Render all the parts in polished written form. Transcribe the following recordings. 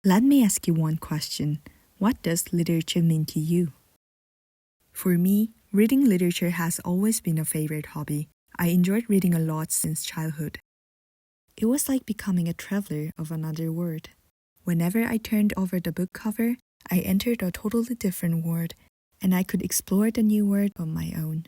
Let me ask you one question. What does literature mean to you? For me, reading literature has always been a favorite hobby. I enjoyed reading a lot since childhood. It was like becoming a traveler of another world. Whenever I turned over the book cover, I entered a totally different world, and I could explore the new world on my own.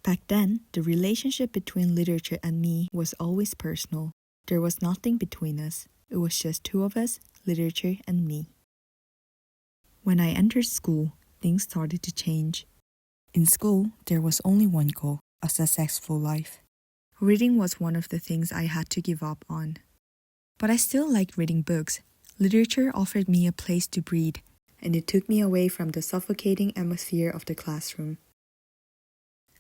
Back then, the relationship between literature and me was always personal. There was nothing between us. It was just two of us, literature and me. When I entered school, things started to change. In school, there was only one goal, a successful life. Reading was one of the things I had to give up on. But I still liked reading books. Literature offered me a place to breathe, and it took me away from the suffocating atmosphere of the classroom.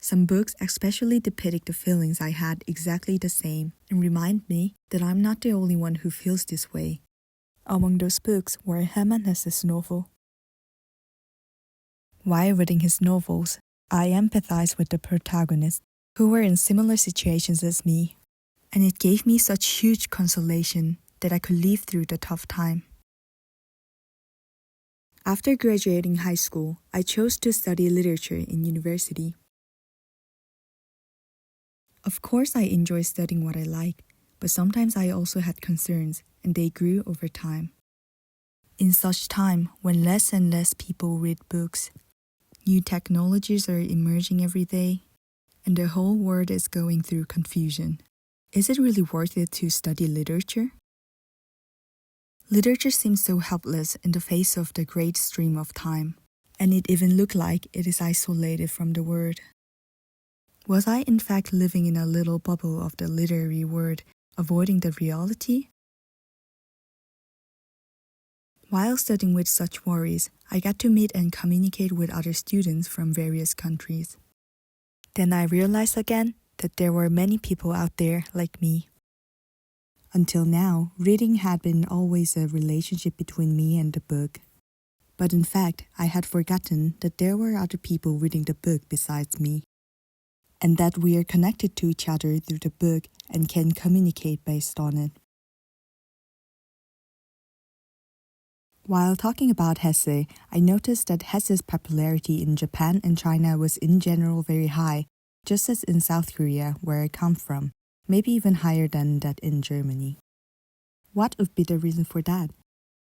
Some books especially depict the feelings I had exactly the same and remind me that I'm not the only one who feels this way. Among those books were Hermann Hesse's novel. While reading his novels, I empathized with the protagonists who were in similar situations as me, and it gave me such huge consolation that I could live through the tough time. After graduating high school, I chose to study literature in university. Of course, I enjoy studying what I like, but sometimes I also had concerns, and they grew over time. In such time, when less and less people read books, new technologies are emerging every day, and the whole world is going through confusion. Is it really worth it to study literature? Literature seems so helpless in the face of the great stream of time, and it even looks like it is isolated from the world. Was I in fact living in a little bubble of the literary world, avoiding the reality? While studying with such worries, I got to meet and communicate with other students from various countries. Then I realized again that there were many people out there like me. Until now, reading had been always a relationship between me and the book. But in fact, I had forgotten that there were other people reading the book besides me, and that we are connected to each other through the book and can communicate based on it. While talking about Hesse, I noticed that Hesse's popularity in Japan and China was in general very high, just as in South Korea, where I come from, maybe even higher than that in Germany. What would be the reason for that?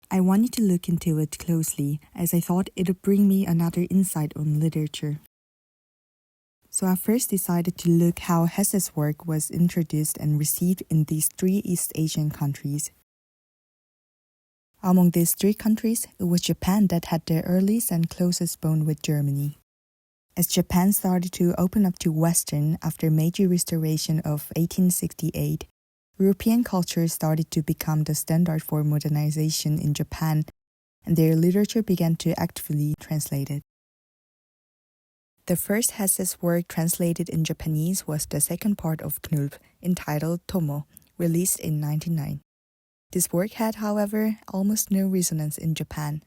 I wanted to look into it closely, as I thought it would bring me another insight on literature. So I first decided to look how Hesse's work was introduced and received in these 3 East Asian countries. Among these 3 countries, it was Japan that had the earliest and closest bond with Germany. As Japan started to open up to Western after Meiji Restoration of 1868, European culture started to become the standard for modernization in Japan, and their literature began to actively translate it. The first Hesse's work translated in Japanese was the second part of Knulp, entitled Tomo, released in 1909. This work had, however, almost no resonance in Japan.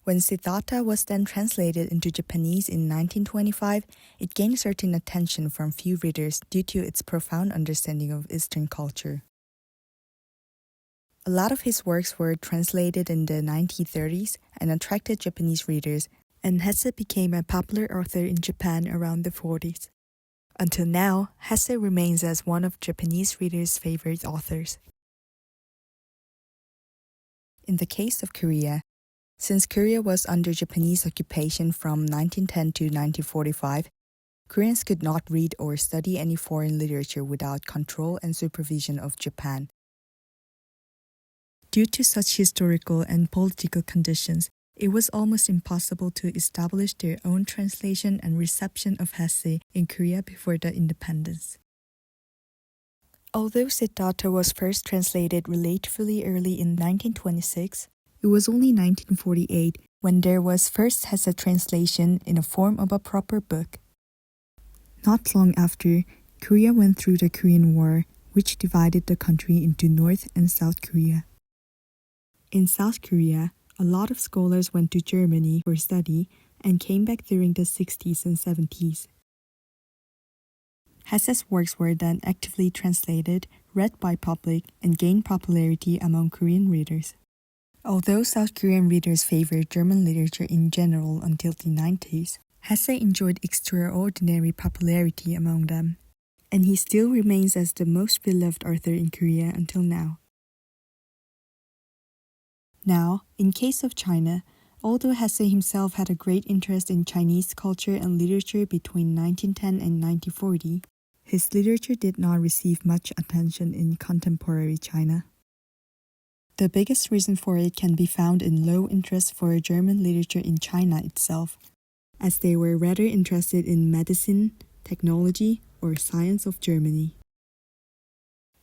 When Siddhartha was then translated into Japanese in 1925, it gained certain attention from few readers due to its profound understanding of Eastern culture. A lot of his works were translated in the 1930s and attracted Japanese readers, and Hesse became a popular author in Japan around the 40s. Until now, Hesse remains as one of Japanese readers' favorite authors. In the case of Korea, since Korea was under Japanese occupation from 1910 to 1945, Koreans could not read or study any foreign literature without control and supervision of Japan. Due to such historical and political conditions, it was almost impossible to establish their own translation and reception of Hesse in Korea before the independence. Although Siddhartha was first translated relatively early in 1926, it was only 1948 when there was first Hesse translation in the form of a proper book. Not long after, Korea went through the Korean War, which divided the country into North and South Korea. In South Korea, a lot of scholars went to Germany for study and came back during the 60s and 70s. Hesse's works were then actively translated, read by public, and gained popularity among Korean readers. Although South Korean readers favored German literature in general until the 90s, Hesse enjoyed extraordinary popularity among them, and he still remains as the most beloved author in Korea until now. Now, in case of China, although Hesse himself had a great interest in Chinese culture and literature between 1910 and 1940, his literature did not receive much attention in contemporary China. The biggest reason for it can be found in low interest for German literature in China itself, as they were rather interested in medicine, technology, or science of Germany.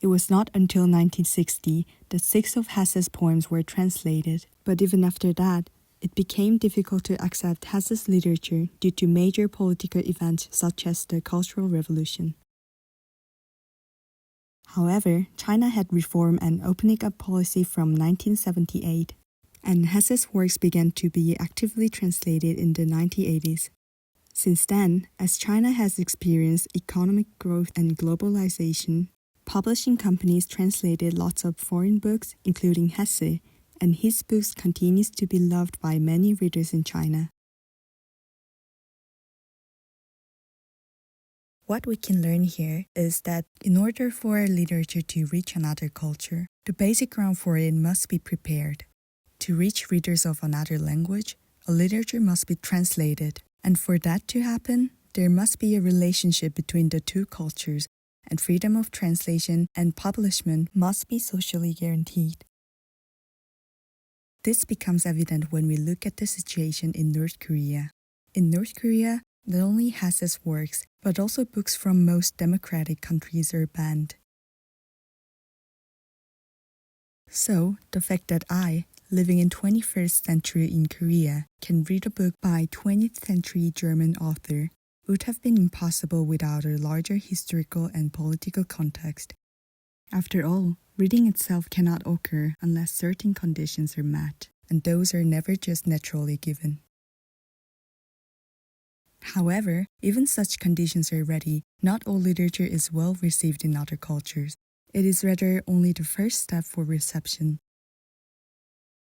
It was not until 1960 that 6 of Hesse's poems were translated, but even after that, it became difficult to accept Hesse's literature due to major political events such as the Cultural Revolution. However, China had reform and opening up policy from 1978, and Hesse's works began to be actively translated in the 1980s. Since then, as China has experienced economic growth and globalization, publishing companies translated lots of foreign books, including Hesse, and his books continues to be loved by many readers in China. What we can learn here is that in order for literature to reach another culture, the basic ground for it must be prepared. To reach readers of another language, a literature must be translated, and for that to happen, there must be a relationship between the two cultures, and freedom of translation and publishment must be socially guaranteed. This becomes evident when we look at the situation in North Korea. In North Korea, not only Hesse's works, but also books from most democratic countries are banned. So, the fact that I, living in 21st century in Korea, can read a book by 20th century German author would have been impossible without a larger historical and political context. After all, reading itself cannot occur unless certain conditions are met, and those are never just naturally given. However, even such conditions are ready, not all literature is well received in other cultures. It is rather only the first step for reception.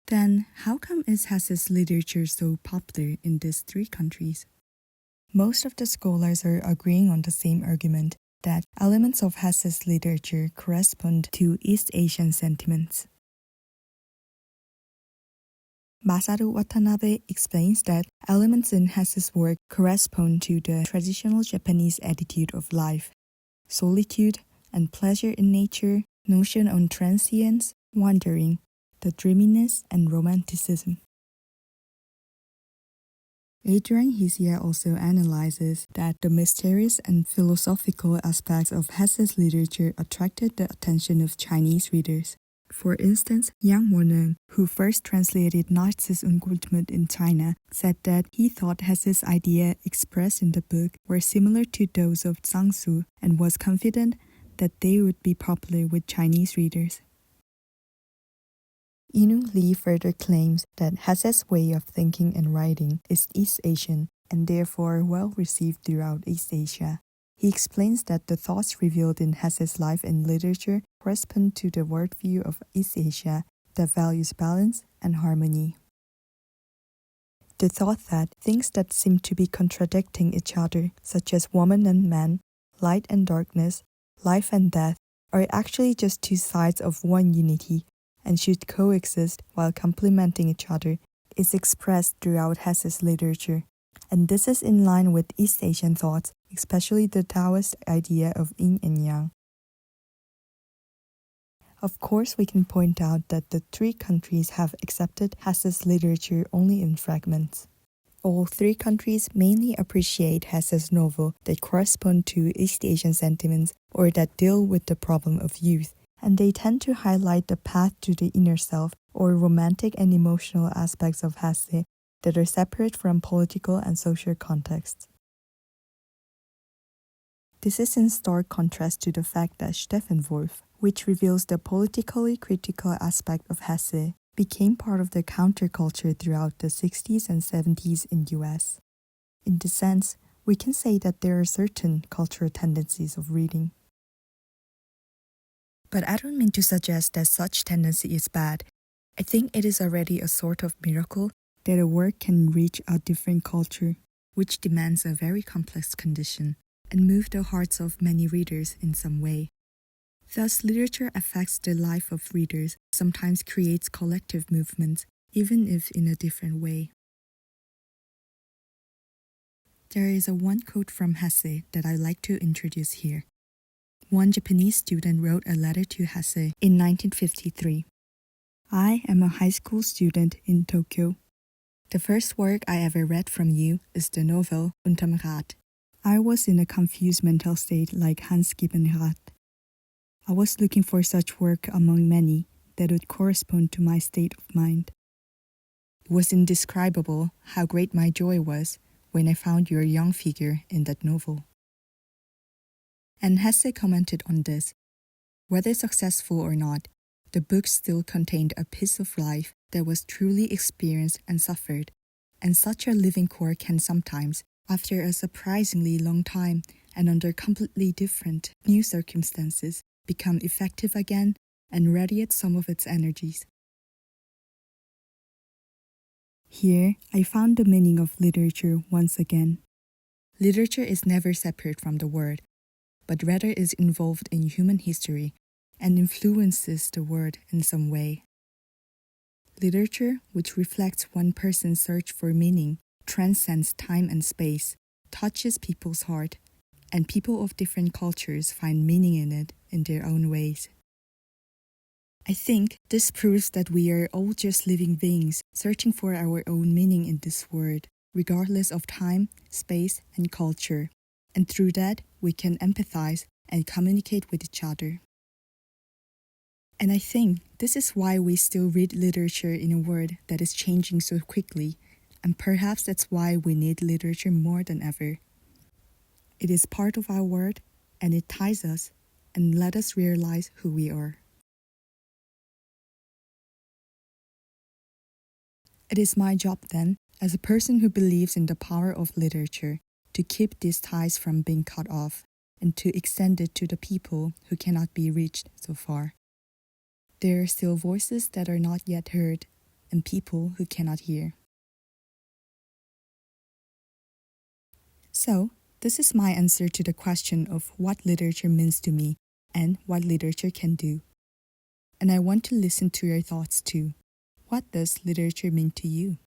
Then, how come is Hesse's literature so popular in these 3 countries? Most of the scholars are agreeing on the same argument, that elements of Hesse's literature correspond to East Asian sentiments. Masaru Watanabe explains that elements in Hesse's work correspond to the traditional Japanese attitude of life, solitude and pleasure in nature, notion on transience, wandering, the dreaminess and romanticism. Adrian Hisia also analyzes that the mysterious and philosophical aspects of Hesse's literature attracted the attention of Chinese readers. For instance, Yang Weneng, who first translated Narcissus Unkultmut in China, said that he thought Hesse's ideas expressed in the book were similar to those of Zhang Su and was confident that they would be popular with Chinese readers. Inu Lee further claims that Hesse's way of thinking and writing is East Asian and therefore well received throughout East Asia. He explains that the thoughts revealed in Hesse's life and literature correspond to the worldview of East Asia that values balance and harmony. The thought that things that seem to be contradicting each other, such as woman and man, light and darkness, life and death, are actually just 2 sides of one unity and should coexist while complementing each other, is expressed throughout Hesse's literature. And this is in line with East Asian thoughts, especially the Taoist idea of yin and yang. Of course, we can point out that the 3 countries have accepted Hesse's literature only in fragments. All 3 countries mainly appreciate Hesse's novel that correspond to East Asian sentiments or that deal with the problem of youth, and they tend to highlight the path to the inner self or romantic and emotional aspects of Hesse that are separate from political and social contexts. This is in stark contrast to the fact that Steppenwolf, which reveals the politically critical aspect of Hesse, became part of the counterculture throughout the 60s and 70s in US. In this sense, we can say that there are certain cultural tendencies of reading. But I don't mean to suggest that such tendency is bad. I think it is already a sort of miracle that a work can reach a different culture, which demands a very complex condition, and move the hearts of many readers in some way. Thus, literature affects the life of readers, sometimes creates collective movements, even if in a different way. There is a one quote from Hesse that I like to introduce here. One Japanese student wrote a letter to Hesse in 1953. I am a high school student in Tokyo. The first work I ever read from you is the novel Unterm Rad. I was in a confused mental state like Hans Giebenrath. I was looking for such work among many that would correspond to my state of mind. It was indescribable how great my joy was when I found your young figure in that novel. And Hesse commented on this. Whether successful or not, the book still contained a piece of life that was truly experienced and suffered, and such a living core can sometimes, after a surprisingly long time and under completely different new circumstances, become effective again and radiate some of its energies. Here, I found the meaning of literature once again. Literature is never separate from the word, but rather is involved in human history and influences the word in some way. Literature, which reflects one person's search for meaning, transcends time and space, touches people's heart, and people of different cultures find meaning in it in their own ways. I think this proves that we are all just living beings searching for our own meaning in this world, regardless of time, space, and culture, and through that we can empathize and communicate with each other. And I think this is why we still read literature in a world that is changing so quickly, and perhaps that's why we need literature more than ever. It is part of our world, and it ties us and let us realize who we are. It is my job then, as a person who believes in the power of literature, to keep these ties from being cut off and to extend it to the people who cannot be reached so far. There are still voices that are not yet heard and people who cannot hear. So, this is my answer to the question of what literature means to me and what literature can do. And I want to listen to your thoughts too. What does literature mean to you?